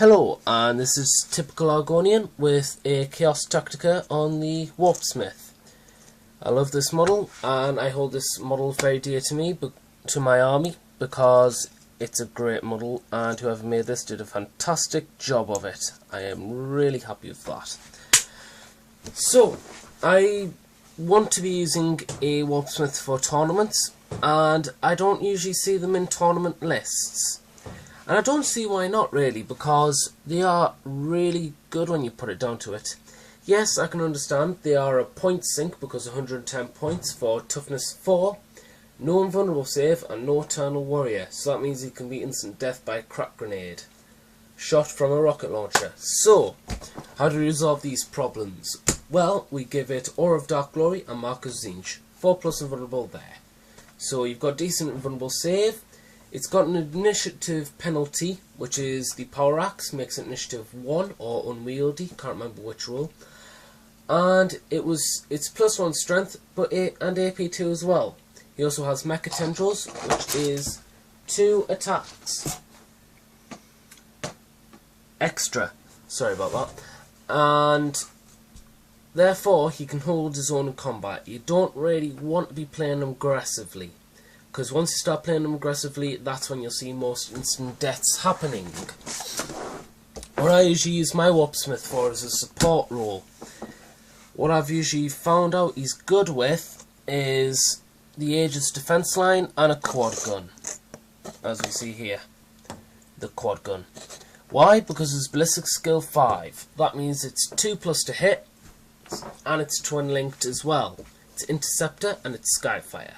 Hello, and this is Typical Argonian with a Chaos Tactica on the Warpsmith. I love this model, and I hold this model very dear to me, to my army, because it's a great model, and whoever made this did a fantastic job of it. I am really happy with that. So, I want to be using a Warpsmith for tournaments, and I don't usually see them in tournament lists. And I don't see why not, really, because they are really good when you put it down to it. Yes, I can understand they are a point sink because 110 points for toughness 4, no invulnerable save and no eternal warrior, so that means he can be instant death by a crack grenade shot from a rocket launcher. So, how do we resolve these problems? Well, we give it Aura of Dark Glory and Mark of Tzeentch, 4+ invulnerable there. So you've got decent invulnerable save. It's got an initiative penalty, which is the Power Axe, makes it initiative 1 or unwieldy, can't remember which rule. And it's +1 strength, and AP 2 as well. He also has Mecha Tendrils, which is 2 attacks extra. Sorry about that. And therefore, he can hold his own in combat. You don't really want to be playing him aggressively, because once you start playing them aggressively, that's when you'll see most instant deaths happening. What I usually use my Warpsmith for is a support role. What I've usually found out he's good with is the Aegis defense line and a quad gun. As we see here, the quad gun. Why? Because it's ballistic skill 5. That means it's 2+ to hit, and it's twin linked as well. It's interceptor and it's skyfire.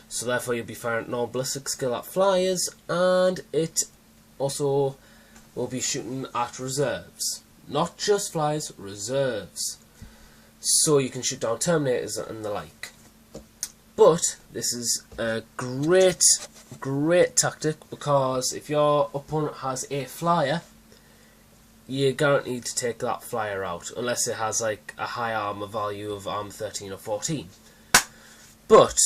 So therefore you'll be firing non-ballistic skill at flyers, and it also will be shooting at reserves. Not just flyers, reserves. So you can shoot down Terminators and the like. But this is a great tactic, because if your opponent has a flyer, you're guaranteed to take that flyer out, unless it has like a high armor value of armor 13 or 14. But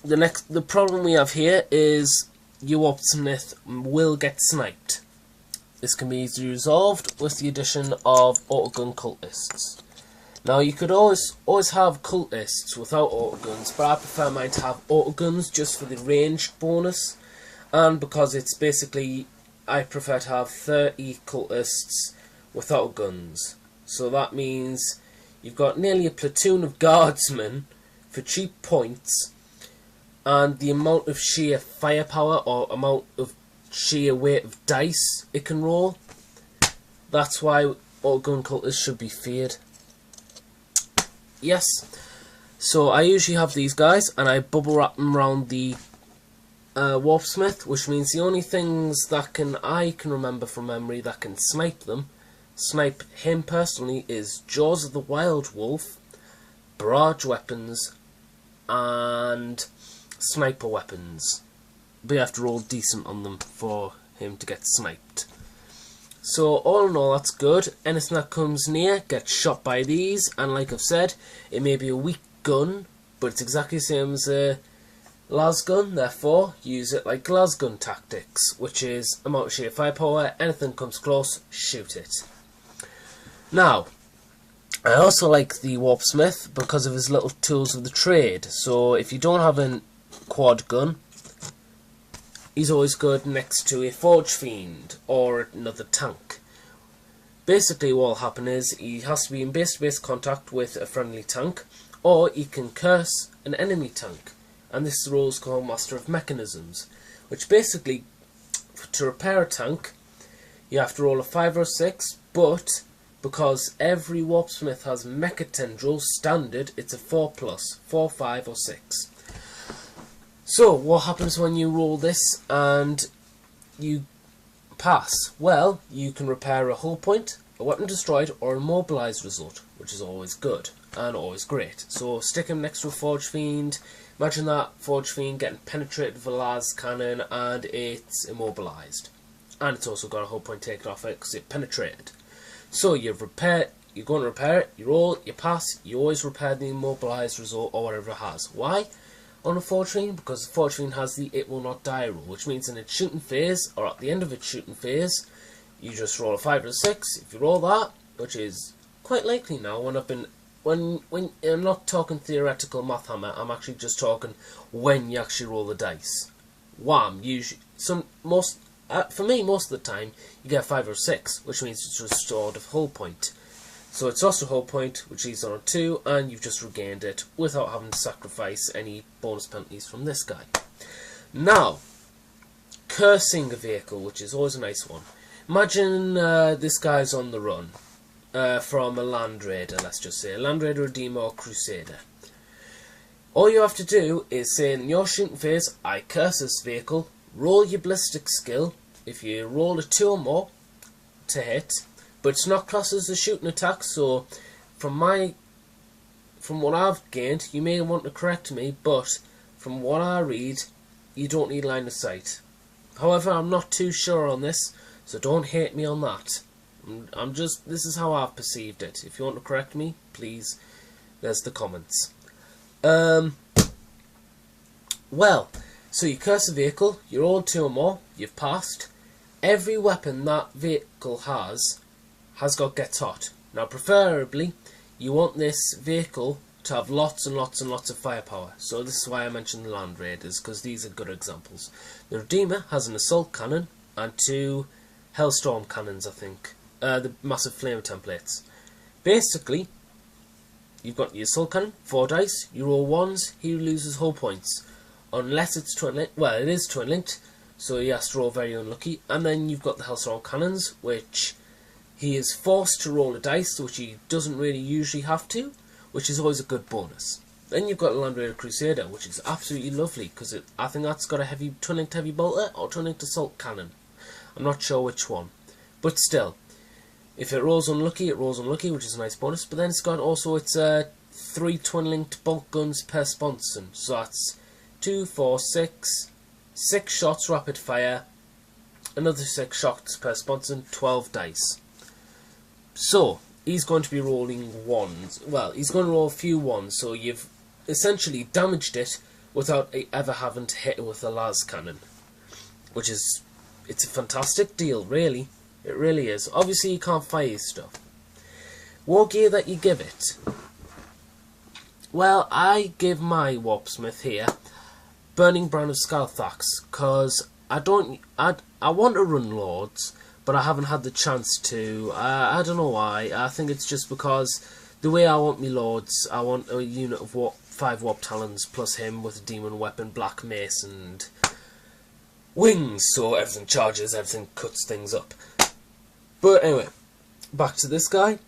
the problem we have here is your Warpsmith will get sniped. This can be easily resolved with the addition of autogun cultists. Now you could always have cultists without autoguns, but I prefer mine to have autoguns just for the range bonus, and because it's basically, I prefer to have 30 cultists without guns. So that means you've got nearly a platoon of guardsmen for cheap points, and the amount of sheer firepower or amount of sheer weight of dice it can roll. That's why autogun cultists should be feared. Yes, so I usually have these guys, and I bubble wrap them around the Warpsmith, which means the only things that I can remember from memory that can snipe him personally, is Jaws of the Wild Wolf, barrage weapons, and sniper weapons. But you have to roll decent on them for him to get sniped. So all in all, that's good. Anything that comes near gets shot by these, and like I've said, it may be a weak gun, but it's exactly the same as a las gun, therefore use it like las gun tactics, which is amount of sheer firepower, anything comes close, shoot it. Now, I also like the Warpsmith because of his little tools of the trade. So if you don't have a quad gun, he's always good next to a Forge Fiend or another tank. Basically what will happen is he has to be in base-to-base contact with a friendly tank, or he can curse an enemy tank. And this role is called Master of Mechanisms, which basically, to repair a tank, you have to roll a 5 or a 6, but because every Warpsmith has Mecha Tendrils standard, it's a 4+, 4, 5 or 6. So, what happens when you roll this and you pass? Well, you can repair a hull point, a weapon destroyed, or immobilized result, which is always good and always great. So, stick him next to a Forge Fiend. Imagine that Forge Fiend getting penetrated with a las cannon, and it's immobilized. And it's also got a hull point taken off it because it penetrated. So, you're going to repair it, you roll, you pass, you always repair the immobilized result or whatever it has. Why? On a Forge Fiend, because the Forge Fiend has the it will not die rule, which means in its shooting phase, or at the end of its shooting phase, you just roll a 5 or a 6. If you roll that, which is quite likely now, when I'm not talking theoretical math hammer, I'm actually just talking when you actually roll the dice. Wham! Usually, for me, most of the time, you get 5 or 6, which means it's restored a whole point. So it's lost a whole point, which leaves on a 2, and you've just regained it without having to sacrifice any bonus penalties from this guy. Now, cursing a vehicle, which is always a nice one. Imagine this guy's on the run from a Land Raider, let's just say. A Land Raider, Redeemer, or Crusader. All you have to do is say in your shooting phase, I curse this vehicle, roll your ballistic skill. If you roll a 2 or more to hit, but it's not classed as a shooting attack, so from what I've gained, you may want to correct me, but from what I read, you don't need line of sight. However, I'm not too sure on this, so don't hate me on that. This is how I've perceived it. If you want to correct me, please, there's the comments. Well, so you curse a vehicle, you roll 2 or more, you've passed. Every weapon that vehicle has got Gets Hot. Now, preferably, you want this vehicle to have lots and lots and lots of firepower. So this is why I mentioned the Land Raiders, because these are good examples. The Redeemer has an assault cannon and 2 Hellstorm cannons, I think. The massive flame templates. Basically, you've got the assault cannon, 4 dice, you roll 1s, he loses whole points. Unless it's twin-linked, well, it is twin-linked, so he has to roll very unlucky. And then you've got the Hellstorm cannons, which he is forced to roll a dice, which he doesn't really usually have to, which is always a good bonus. Then you've got the Land Raider Crusader, which is absolutely lovely, because I think that's got a twin-linked heavy bolter or twin-linked assault cannon. I'm not sure which one, but still, if it rolls unlucky, which is a nice bonus. But then it's got also its 3 twin-linked bolt guns per sponson, so that's 2, 4, 6 shots rapid fire, another 6 shots per sponson, 12 dice. So he's going to be rolling 1s. Well, he's going to roll a few 1s, so you've essentially damaged it without ever having to hit it with a las cannon, which is, it's a fantastic deal, really. It really is. Obviously, you can't fire his stuff. War gear that you give it. Well, I give my Warpsmith here Burning Brand of Scarthax, because I want to run Lords, but I haven't had the chance to. I don't know why. I think it's just because the way I want me Lords, I want a unit of 5 Warp Talons plus him with a Demon Weapon, Black Mace, and wings, so everything charges, everything cuts things up. But anyway, back to this guy.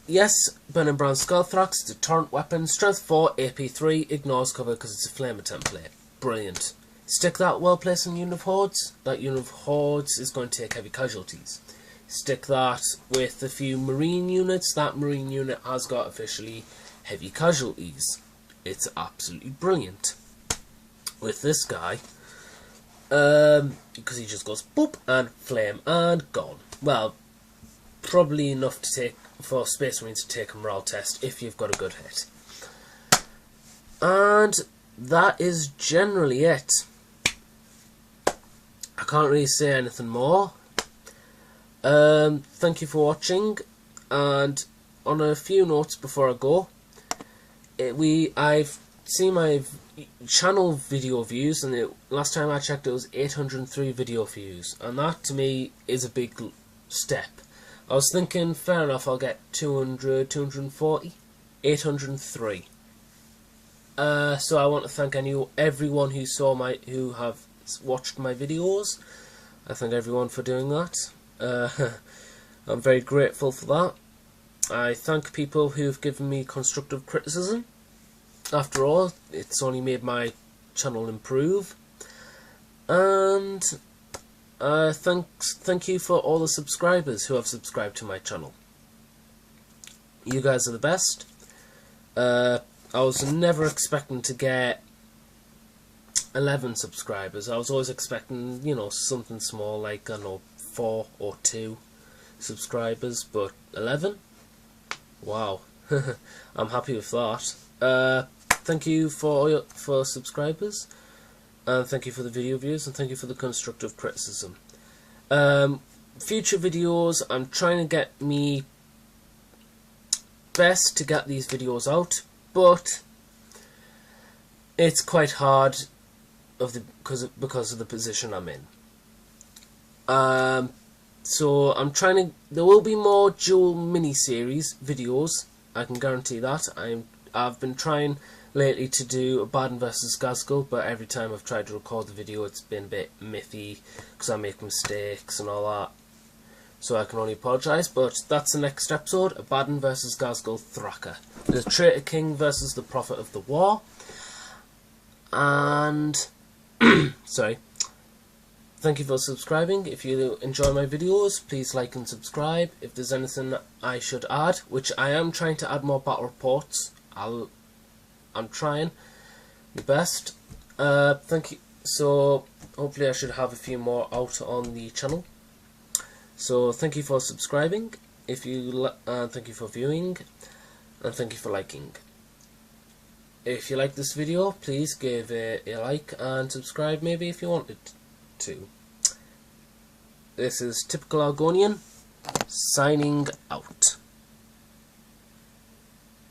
Yes, Burning Brand Skullthrax, it's a torrent weapon, strength 4, AP 3, ignores cover because it's a flamer template. Brilliant. Stick that well placed in unit of hordes. That unit of hordes is going to take heavy casualties. Stick that with a few marine units. That marine unit has got officially heavy casualties. It's absolutely brilliant. With this guy, because he just goes boop and flame and gone. Well, probably enough to take for Space Marines to take a morale test if you've got a good hit. And that is generally it. I can't really say anything more. Thank you for watching, and on a few notes before I go, I've seen my channel video views, and last time I checked it was 803 video views, and that to me is a big step. I was thinking, fair enough, I'll get 200, 240, 803. So I want to thank everyone who have watched my videos. I thank everyone for doing that. I'm very grateful for that. I thank people who've given me constructive criticism. After all, it's only made my channel improve. And thank you for all the subscribers who have subscribed to my channel. You guys are the best. I was never expecting to get 11 subscribers. I was always expecting, something small, like, I don't know, 4 or 2 subscribers, but 11? Wow. I'm happy with that. Thank you for subscribers, and thank you for the video views, and thank you for the constructive criticism. future videos, I'm trying to get me best to get these videos out, but it's quite hard because of the position I'm in. So I'm trying to. There will be more dual mini-series videos. I can guarantee that. I've been trying lately to do a Baden versus Gazgul, but every time I've tried to record the video, it's been a bit miffy because I make mistakes and all that. So I can only apologise. But that's the next episode: a Baden versus Gazgul Thraka, the Traitor King versus the Prophet of the War. And sorry. Thank you for subscribing. If you enjoy my videos, please like and subscribe. If there's anything I should add, which I am trying to add more battle reports, I'm trying my best. Thank you. So hopefully I should have a few more out on the channel. So thank you for subscribing. Thank you for viewing, and thank you for liking. If you like this video, please give it a like and subscribe maybe if you wanted to. This is Typical Argonian, signing out.